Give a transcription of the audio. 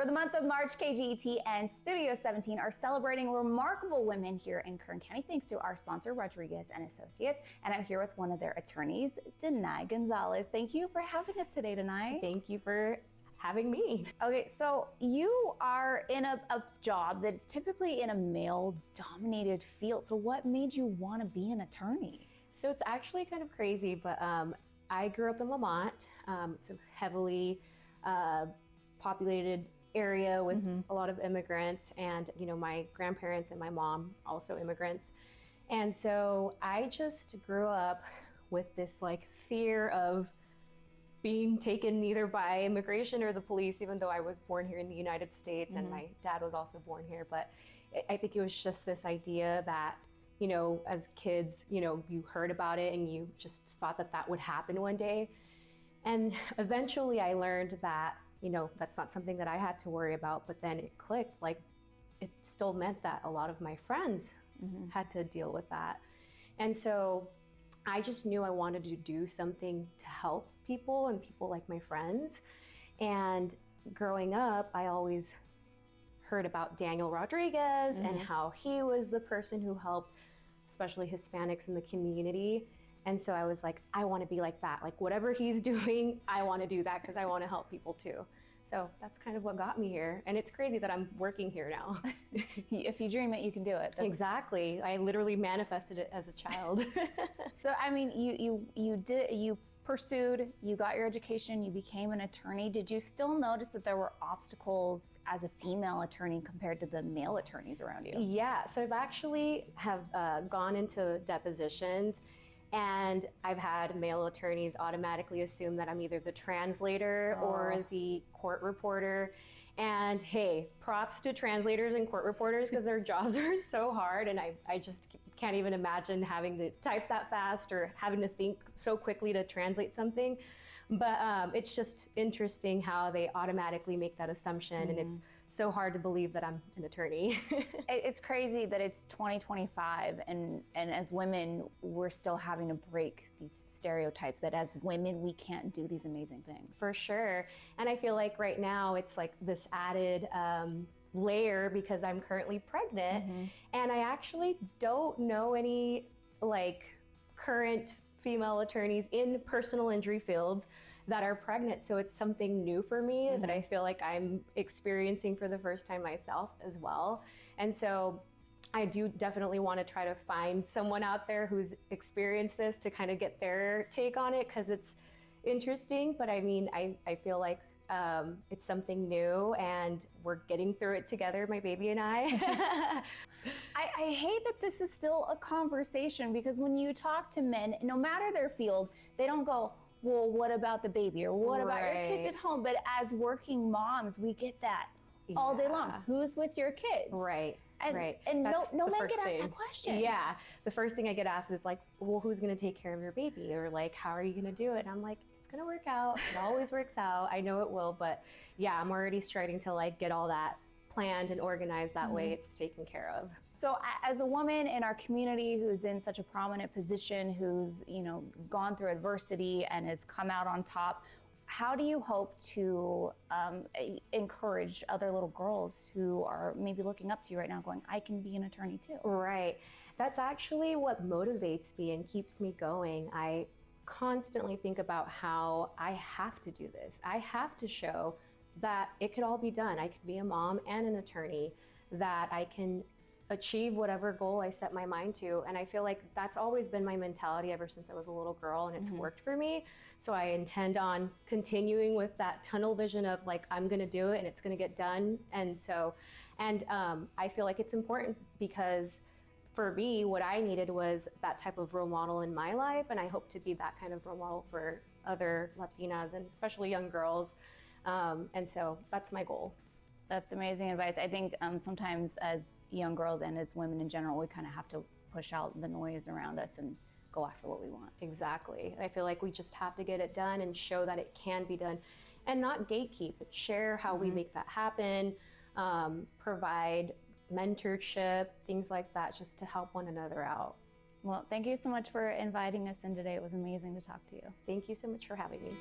For the month of March, KGET and Studio 17 are celebrating remarkable women here in Kern County, thanks to our sponsor, Rodriguez and Associates. And I'm here with one of their attorneys, Danay Gonzalez. Thank you for having us today, Danay. Thank you for having me. Okay, so you are in a job that's typically in a male-dominated field. So what made you want to be an attorney? So it's actually kind of crazy, but I grew up in Lamont. It's a heavily populated area with a lot of immigrants, and my grandparents and my mom also immigrants. And so I just grew up with this fear of being taken either by immigration or the police, even though I was born here in the United States and my dad was also born here. But I think it was just this idea that, as kids, you heard about it and you just thought that that would happen one day. And eventually I learned that, that's not something that I had to worry about. But then it clicked, it still meant that a lot of my friends had to deal with that. And so I just knew I wanted to do something to help people and people like my friends. And growing up, I always heard about Daniel Rodriguez and how he was the person who helped, especially Hispanics in the community. And so I was like, I want to be like that. Whatever he's doing, I want to do that because I want to help people too. So that's kind of what got me here. And it's crazy that I'm working here now. If you dream it, you can do it. Exactly. I literally manifested it as a child. So, I mean, you pursued, you got your education, you became an attorney. Did you still notice that there were obstacles as a female attorney compared to the male attorneys around you? Yeah, so I've actually gone into depositions, and I've had male attorneys automatically assume that I'm either the translator or the court reporter. And hey, props to translators and court reporters because their jobs are so hard, and I just can't even imagine having to type that fast or having to think so quickly to translate something. But it's just interesting how they automatically make that assumption, and it's so hard to believe that I'm an attorney. It's crazy that it's 2025, and as women, we're still having to break these stereotypes that as women, we can't do these amazing things. For sure. And I feel like right now it's this added layer because I'm currently pregnant, and I actually don't know any current female attorneys in personal injury fields that are pregnant. So it's something new for me that I feel like I'm experiencing for the first time myself as well. And so I do definitely want to try to find someone out there who's experienced this to kind of get their take on it, because it's interesting. But I mean, I feel like it's something new, and we're getting through it together, my baby and I. I hate that this is still a conversation, because when you talk to men, no matter their field, they don't go, well, what about the baby? Or what about your kids at home? But as working moms, we get that all day long. Who's with your kids? Right. And no men get asked that question. Yeah. The first thing I get asked is well, who's going to take care of your baby? Or how are you going to do it? And I'm like, it's going to work out. It always works out. I know it will. But yeah, I'm already starting to get all that planned and organized. That way it's taken care of. So as a woman in our community who's in such a prominent position, who's gone through adversity and has come out on top, how do you hope to encourage other little girls who are maybe looking up to you right now going, I can be an attorney too? Right. That's actually what motivates me and keeps me going. I constantly think about how I have to do this. I have to show that it could all be done. I could be a mom and an attorney, that I can achieve whatever goal I set my mind to. And I feel like that's always been my mentality ever since I was a little girl, and it's worked for me. So I intend on continuing with that tunnel vision of I'm gonna do it and it's gonna get done. And I feel like it's important because for me, what I needed was that type of role model in my life. And I hope to be that kind of role model for other Latinas and especially young girls. And so that's my goal. That's amazing advice. I think sometimes as young girls and as women in general, we kind of have to push out the noise around us and go after what we want. Exactly. I feel like we just have to get it done and show that it can be done, and not gatekeep, but share how we make that happen, provide mentorship, things like that, just to help one another out. Well, thank you so much for inviting us in today. It was amazing to talk to you. Thank you so much for having me.